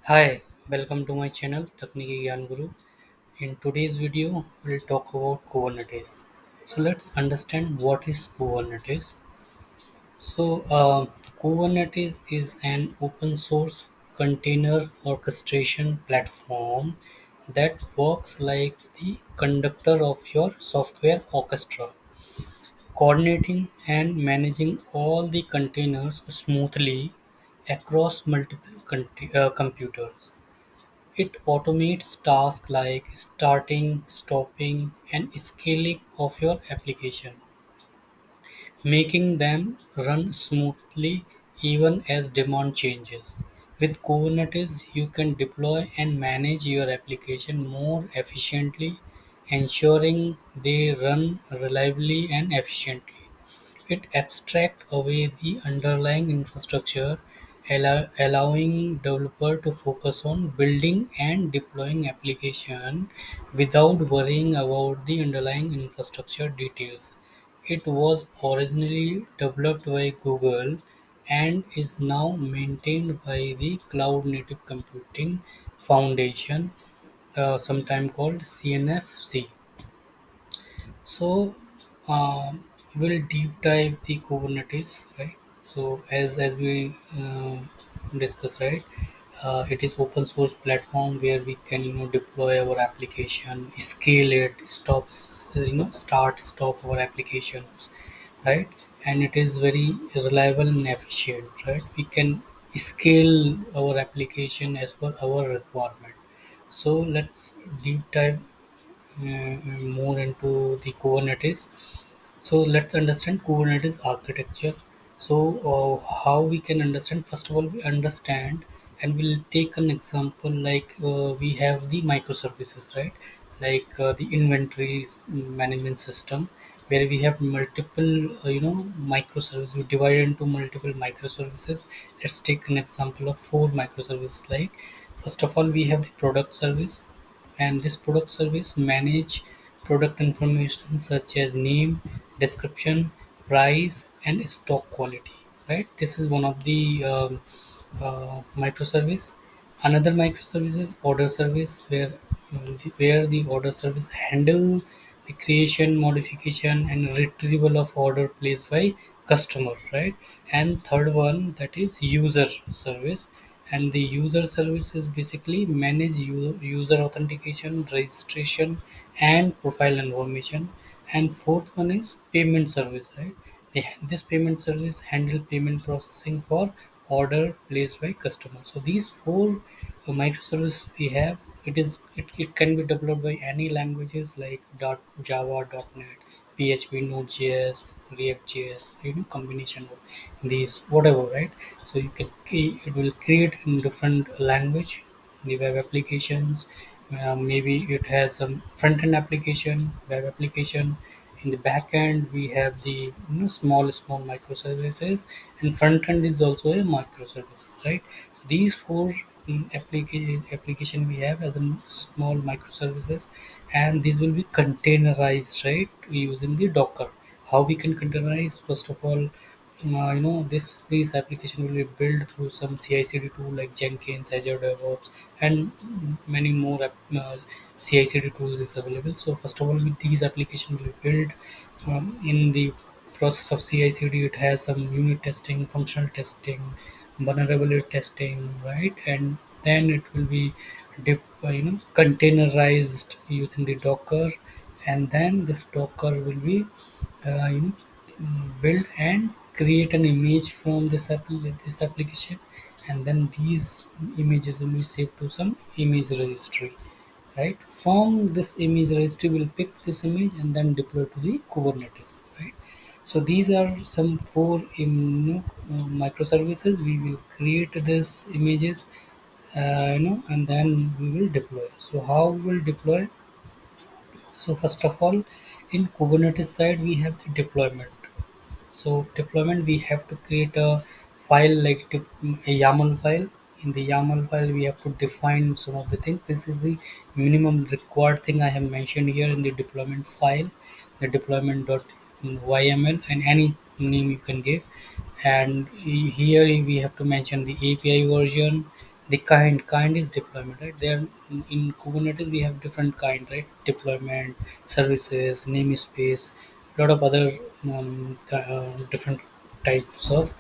Hi, welcome to my channel Takniki Gyan Guru. In today's video, we'll talk about Kubernetes. So let's understand what is Kubernetes. So Kubernetes is an open source container orchestration platform that works like the conductor of your software orchestra, coordinating and managing all the containers smoothly across multiple computers. It automates tasks like starting, stopping, and scaling of your application, making them run smoothly even as demand changes. With Kubernetes, you can deploy and manage your application more efficiently, ensuring they run reliably and efficiently. It abstracts away the underlying infrastructure, allowing developer to focus on building and deploying application without worrying about the underlying infrastructure details. It was originally developed by Google and is now maintained by the Cloud Native Computing Foundation, sometime called CNFC. So we'll deep dive the Kubernetes, right? So as we discussed, right, it is open source platform where we can deploy our application, scale it, start stop our applications, right? And it is very reliable and efficient, right? We can scale our application as per our requirement. So let's deep dive more into the Kubernetes. So let's understand Kubernetes architecture. So how we can understand? First of all, we understand, and we'll take an example like we have the microservices, right? Like the inventories management system, where we have multiple, microservices. We divide into multiple microservices. Let's take an example of four microservices. Like first of all, we have the product service, and this product service manage product information such as name, description, price, and stock quality, right? This is one of the microservice. Another microservice is order service, where the order service handle the creation, modification, and retrieval of order placed by customer, right? And third one, that is user service, and the user service is basically manage user authentication, registration, and profile information. And fourth one is payment service, right? This payment service handle payment processing for order placed by customer. So these four microservices we have. It can be developed by any languages like Java, .NET, PHP, Node.js, React.js, combination of these, whatever, right? So it will create in different language the web applications. Maybe it has some front end application, web application. In the back end, we have the small microservices, and front end is also a microservices, right? So these four application we have as a small microservices, and these will be containerized, right, using the Docker. How we can containerize? First of all, this application will be built through some CI/CD tool like Jenkins, Azure DevOps, and many more CI/CD tools is available. So first of all, with these applications will be built in the process of CI/CD. It has some unit testing, functional testing, vulnerability testing, right? And then it will be containerized using the Docker, and then this Docker will be you know build and create an image from this application, and then these images will be saved to some image registry, right? From this image registry we'll pick this image and then deploy to the Kubernetes, right? So these are some four microservices. We will create this images, and then we will deploy. So how we will deploy? So first of all, in Kubernetes side we have the deployment. So deployment, we have to create a file like a YAML file. In the YAML file we have to define some of the things. This is the minimum required thing I have mentioned here in the deployment file, the deployment.yml, and any name you can give. And here we have to mention the API version, The kind is deployment, right? There in Kubernetes we have different kind, right? Deployment, services, namespace, lot of other different types of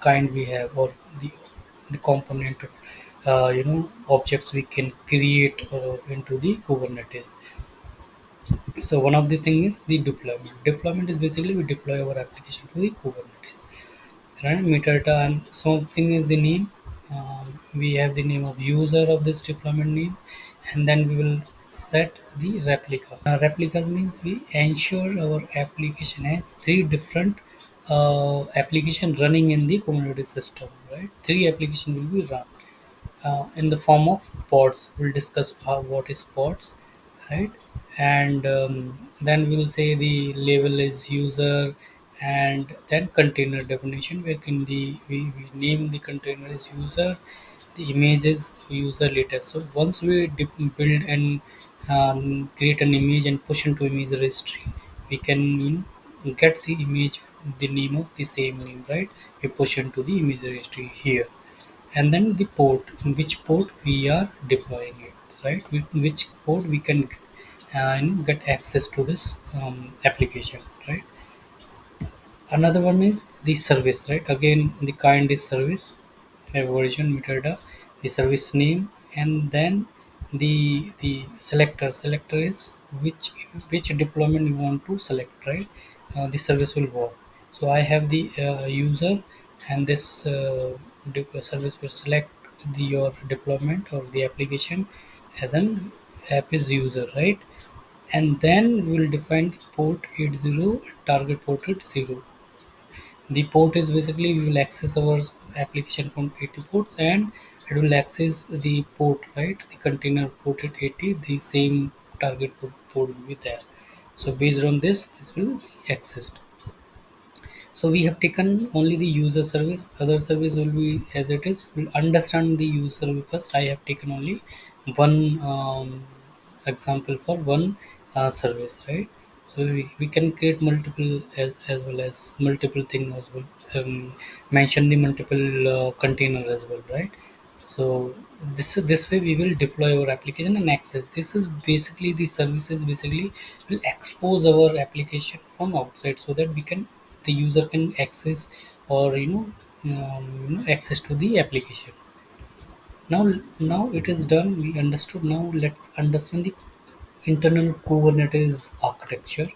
kind we have, or the the component of objects we can create into the Kubernetes. So one of the thing is the deployment. Deployment is basically we deploy our application to the Kubernetes, right? Metadata and something is the name. We have the name of user of this deployment name, and then we will set the replica. Replicas means we ensure our application has three different application running in the Kubernetes system, right? Three application will be run in the form of pods. We'll discuss what is pods, right? And then we'll say the label is user, and then container definition. Where can we name the container is user, the image is user latest. So once we build and create an image and push into image registry, we can get the image, the name of the same name, right? We push into the image registry here, and then the port, in which port we are deploying it, right? With which port we can get access to this application, right? Another one is the service, right? Again, the kind is service, a version metadata, the service name, and then the selector is which deployment you want to select, right? The service will work. So I have the user, and this service will select your deployment or the application as an app is user, right? And then we'll define the port 80 target port at 0. The port is basically we will access our application from 80 ports, and it will access the port, right? The container port at 80, the same target port will be there. So based on this will be accessed. So we have taken only the user service. Other service will be as it is. We'll understand the user service first. I have taken only one example for one service, right? So we can create multiple as well as multiple thing as well. Mention the multiple container as well, right? So this way we will deploy our application and access. This is basically the services basically will expose our application from outside, so that we can the user can access, or access to the application. Now it is done, we understood. Now let's understand the internal Kubernetes architecture.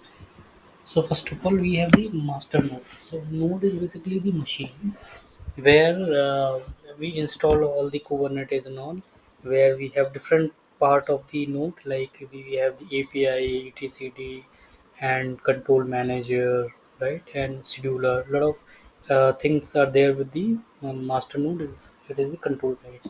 So first of all, we have the master node. So node is basically the machine where we install all the Kubernetes and all, where we have different part of the node, like we have the API, etcd, and control manager, right? And scheduler. A lot of things are there with the master node. Is it is the control plane,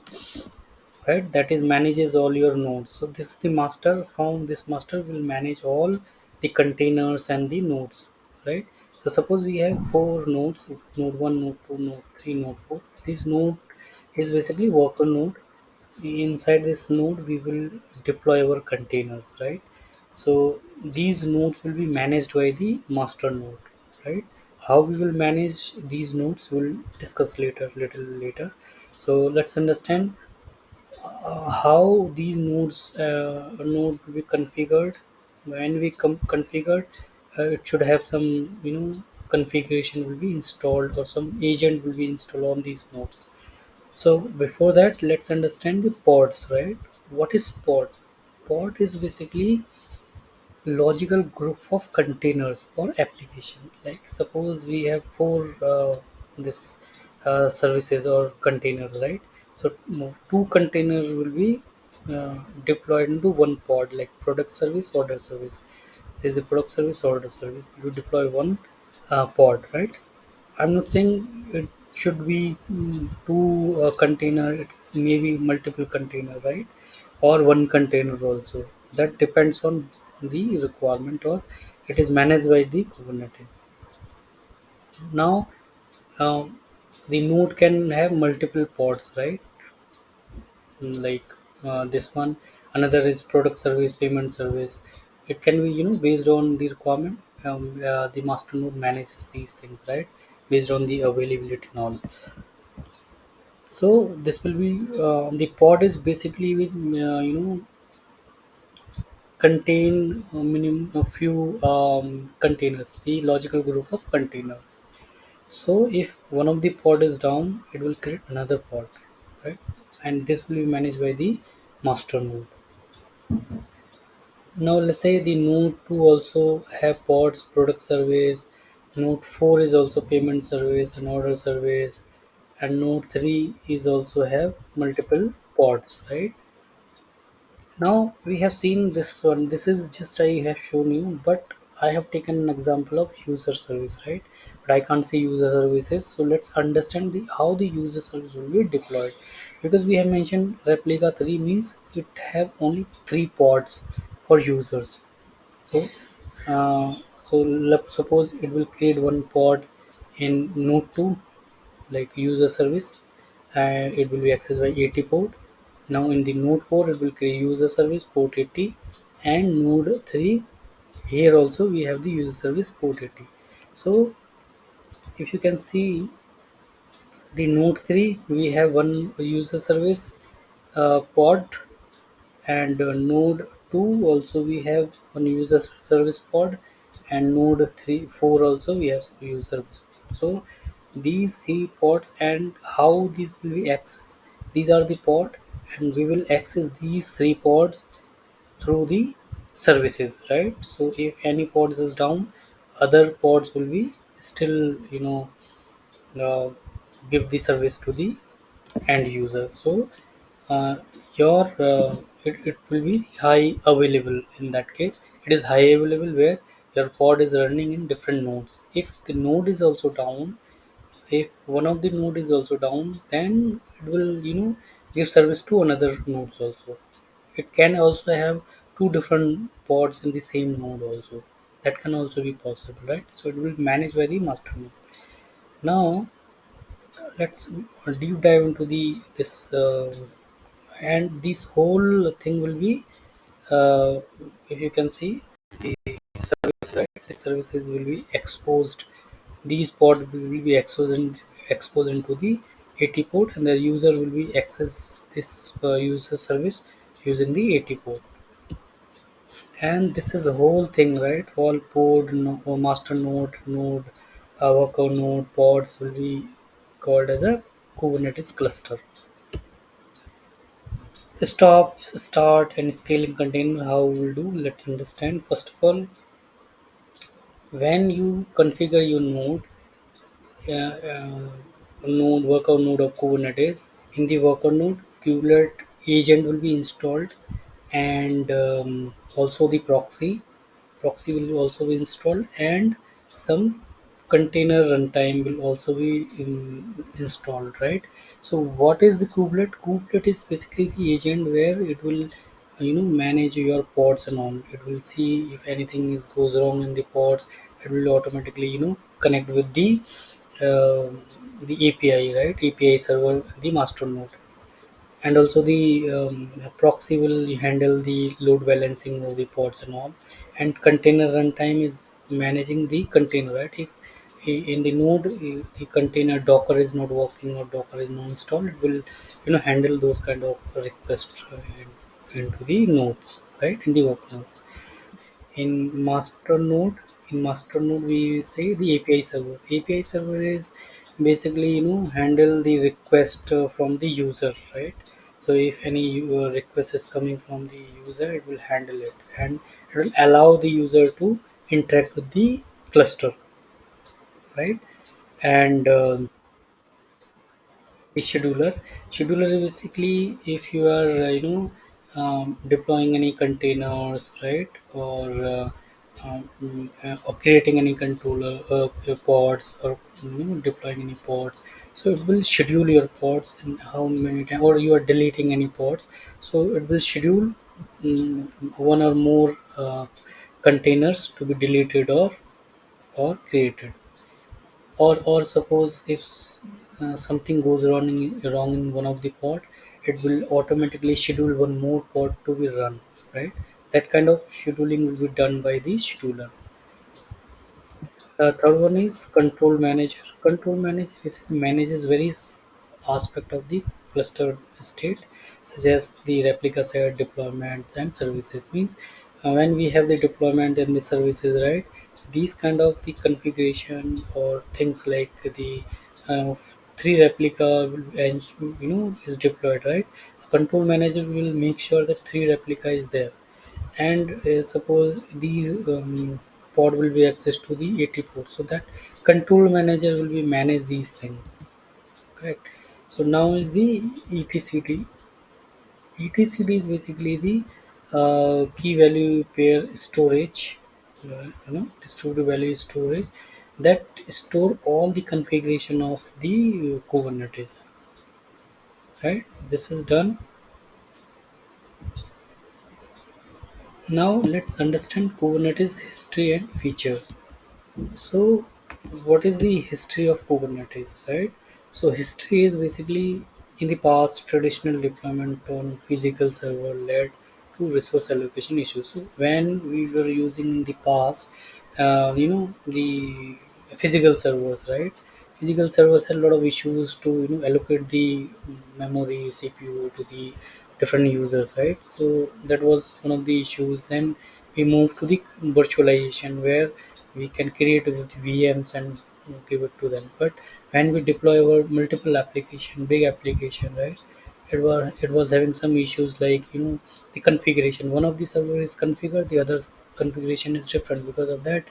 right? That is manages all your nodes. So this is the master. From this master will manage all the containers and the nodes, right? So suppose we have four nodes: node 1, node 2, node 3, node 4. This node is basically worker node. Inside this node we will deploy our containers, right? So these nodes will be managed by the master node, right? How we will manage these nodes we'll discuss later, little later. So let's understand how these node will be configured. When we configured, it should have some configuration will be installed, or some agent will be installed on these nodes. So before that, let's understand the pods, right? What is pod is basically logical group of containers or application. Like suppose we have four this services or containers, right? So two containers will be deployed into one pod, like product service, order service. There's the product service, order service. You deploy one pod, right? I'm not saying it should be two container. It may be multiple container, right? Or one container also. That depends on the requirement, or it is managed by the Kubernetes. Now, the node can have multiple pods, right? Like this one. Another is product service, payment service. It can be based on the requirement. The master node manages these things, right? Based on the availability and all. So this will be the pod is basically with contain minimum a few containers, the logical group of containers. So if one of the pod is down, it will create another pod, right? And this will be managed by the master node. Now let's say the node 2 also have pods, product service. Node 4 is also payment service and order service, and node 3 is also have multiple pods, right? Now we have seen this one. This is just I have shown you, but I have taken an example of user service, right? But I can't see user services. So let's understand the how the user service will be deployed, because we have mentioned replica 3 means it have only 3 pods for users. So, suppose it will create one pod in node 2, like user service, and it will be accessed by 80 port. Now in the node 4, it will create user service port 80, and node 3, here also we have the user service port 80. So if you can see the node 3, we have one user service pod, and node 2 also we have one user service pod, and node 3 4 also we have user service pod. So these three pods, and how these will be accessed, these are the pod, and we will access these three pods through the services, right? So if any pods is down, other pods will be still uh, give the service to the end user. So uh, your it will be high available. In that case, it is high available where your pod is running in different nodes. If the node is also down, if one of the node is also down, then it will give service to another nodes also. It can also have two different pods in the same node also. That can also be possible, right? So it will manage by the master node. Now let's deep dive into the this and this whole thing will be uh, if you can see the service, right? The services will be exposed. These pod will be exposed into the 80 port, and the user will be access this user service using the 80 port. And this is a whole thing, right? All pod or master node worker node pods will be called as a Kubernetes cluster. Stop, start, and scaling container. How we'll do? Let's understand. First of all, when you configure your node worker node of Kubernetes, in the worker node, kubelet agent will be installed, and also the proxy will also be installed, and some container runtime will also be installed, right? So what is the kubelet is basically the agent where it will manage your pods and all. It will see if anything is goes wrong in the pods. It will automatically connect with uh, the API, right? API server, the master node. And also the proxy will handle the load balancing of the pods and all. And container runtime is managing the container, right? If in the node the container docker is not working or docker is not installed, it will handle those kind of requests into the nodes, right? In the work nodes. In master node we say the API server is basically handle the request from the user, right? So if any request is coming from the user, it will handle it, and it will allow the user to interact with the cluster, right? And the scheduler is basically if you are deploying any containers, right? Or creating any controller pods, or deploying any pods. So it will schedule your pods and how many times, or you are deleting any pods. So it will schedule one or more containers to be deleted or created. Or suppose if something goes wrong in one of the pod, it will automatically schedule one more pod to be run, right? That kind of scheduling will be done by the scheduler. Third one is control manager. Control manager is manages various aspect of the cluster state, such as the replica set deployments and services. Means when we have the deployment and the services, right? These kind of the configuration or things like the uh, three replica and is deployed, right? So control manager will make sure that three replica is there, and suppose these pod will be access to the 80 port, so that control manager will be manage these things, correct? So now is the etcd. Etcd is basically the key value pair storage, distributed value storage, that store all the configuration of the Kubernetes, right? This is done. Now let's understand Kubernetes history and features. So, what is the history of Kubernetes, right? So, history is basically in the past, traditional deployment on physical server led to resource allocation issues. So, when we were using in the past, the physical servers, right? Physical servers had a lot of issues to allocate the memory, CPU to the different users, right? So that was one of the issues. Then we moved to the virtualization, where we can create with VMs and give it to them. But when we deploy our multiple application, big application, right? It was having some issues like the configuration. One of the server is configured, the other's configuration is different. Because of that,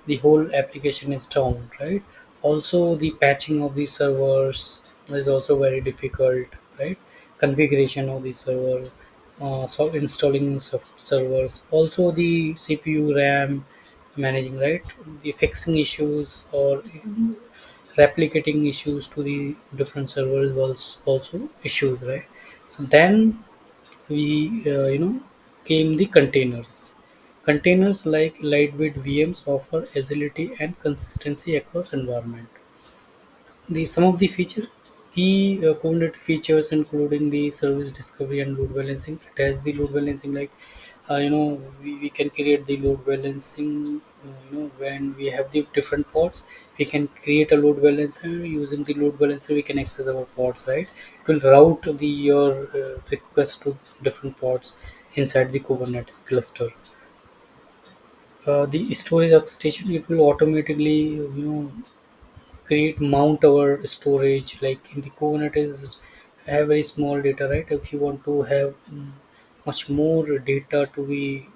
the whole application is down, right? Also, the patching of the servers is also very difficult, right? Configuration of the server, so installing servers, also the CPU, RAM managing, right? The fixing issues or replicating issues to the different servers was also issues, right? So then we came the containers. Containers like lightweight VMs offer agility and consistency across environment. The some of the key component features, including the service discovery and load balancing. It has the load balancing, like we can create the load balancing. When we have the different pods, we can create a load balancer. Using the load balancer, we can access our pods, right? It will route the your request to different pods inside the Kubernetes cluster. The storage station, it will automatically create mount our storage. Like in the Kubernetes have very small data, right? If you want to have much more data to be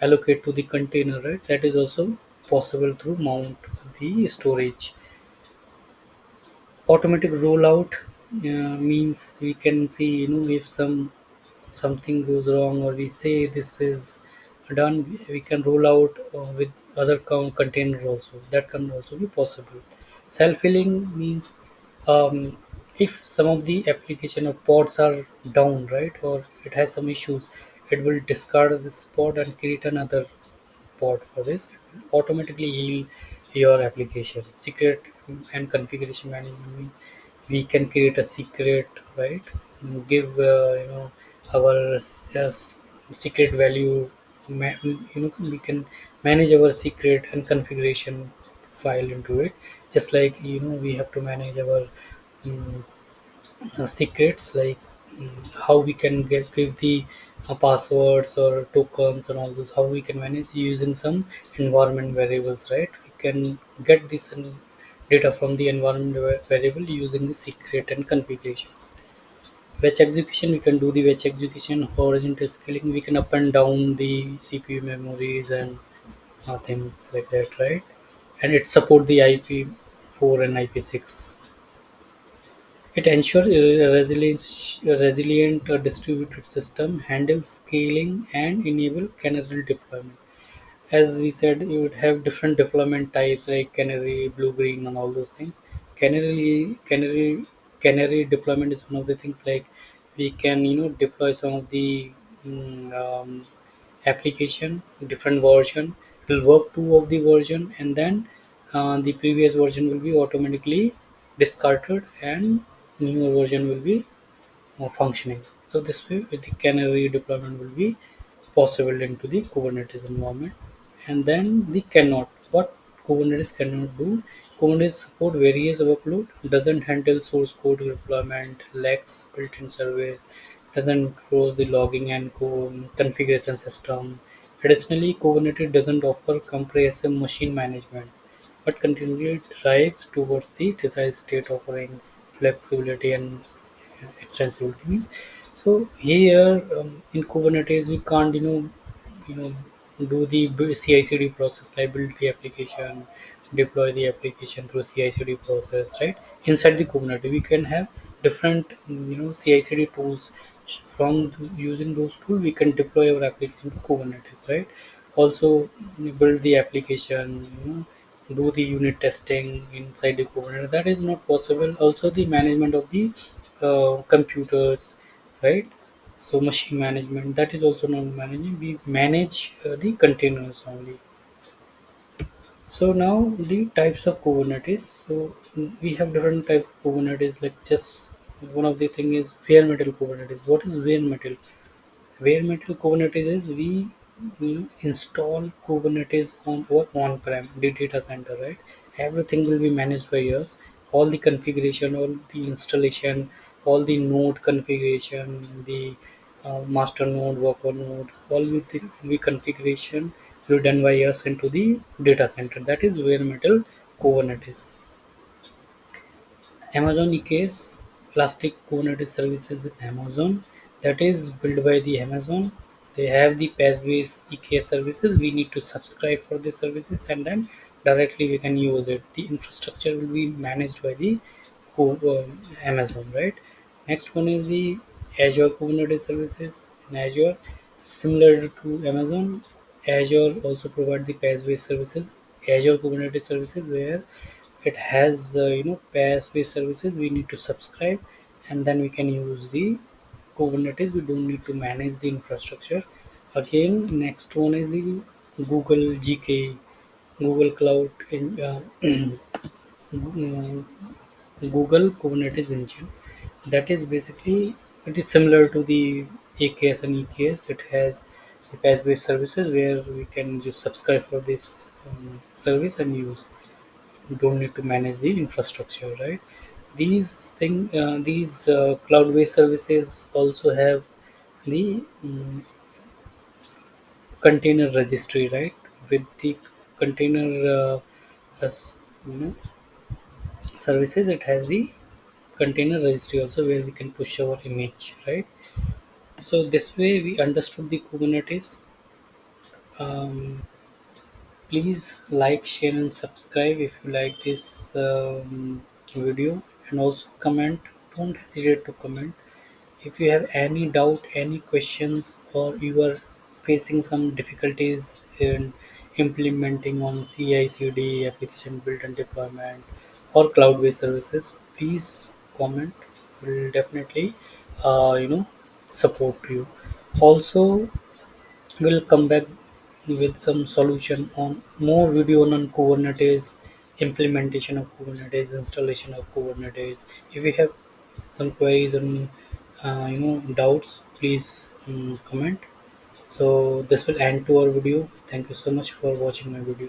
allocate to the container, right? That is also possible through mount the storage. Automatic rollout means we can see if something goes wrong, or we say this is done, we can roll out with other container also. That can also be possible. Self-healing means if some of the application or pods are down, right, or it has some issues, it will discard this pod and create another pod for this. It will automatically heal your application. Secret and configuration management means we can create a secret, right? Give our secret value. We can manage our secret and configuration file into it. Just like we have to manage our um, secrets, like how we can give the passwords or tokens and all those, how we can manage using some environment variables, right? We can get this data from the environment variable using the secret and configurations. Batch execution, we can do the batch execution. Horizontal scaling, we can up and down the CPU memories and things like that, right? And it support the IP4 and IP6. It ensures a resilient distributed system, handles scaling, and enable canary deployment. As we said, you would have different deployment types like canary, blue, green, and all those things. Canary deployment is one of the things. Like we can deploy some of the mm, um, application different version. It will work two of the version, and then the previous version will be automatically discarded, and newer version will be functioning. So this way, with the canary deployment will be possible into the Kubernetes environment. And then the cannot. What Kubernetes cannot do. Kubernetes support various workload, doesn't handle source code deployment, lacks built-in service, doesn't close the logging and configuration system. Additionally, Kubernetes doesn't offer comprehensive machine management, but continually drives towards the desired state, offering flexibility and extensibility. Means, so here in Kubernetes we can't you know do the CI/CD process, like build the application, deploy the application through CI/CD process, right? Inside the Kubernetes we can have different CI/CD tools. From using those tools we can deploy our application to Kubernetes, right? Also build the application, do the unit testing inside the Kubernetes. That is not possible. Also the management of the computers, right? So machine management, that is also not managing. We manage the containers only. So now the types of Kubernetes. So we have different types of Kubernetes. Like just one of the thing is bare metal Kubernetes. What is bare metal? Bare metal Kubernetes is we install Kubernetes on our on-prem the data center, right? Everything will be managed by us. All the configuration, all the installation, all the node configuration, the master node, worker node, all with the configuration will be done by us into the data center. That is bare metal Kubernetes. Amazon EKS, Plastic Kubernetes services in Amazon, that is built by the Amazon. They have the PaaS-based EKS services. We need to subscribe for the services and then directly we can use it. The infrastructure will be managed by the Amazon, right? Next one is the Azure Kubernetes services. In Azure, similar to Amazon, Azure also provide the PaaS-based services. Azure Kubernetes services where it has PaaS-based services. We need to subscribe and then we can use the Kubernetes. We don't need to manage the infrastructure. Again, next one is the Google GK, Google Cloud in Google Kubernetes engine. That is basically, it is similar to the AKS and EKS. It has the PaaS-based services where we can just subscribe for this service and use. You don't need to manage the infrastructure, right? These cloud-based services also have the container registry, right? With the container as, services, it has the container registry also where we can push our image, right? So this way we understood the Kubernetes. Please like, share, and subscribe if you like this video, and also comment. Don't hesitate to comment if you have any doubt, any questions, or you are facing some difficulties in implementing on CI/CD application build and deployment or cloud-based services. Please comment. We'll definitely, uh, you know, support you. Also, we'll come back with some solution on more video on Kubernetes, implementation of Kubernetes, installation of Kubernetes. If you have some queries and doubts, please comment. So this will end to our video. Thank you so much for watching my video.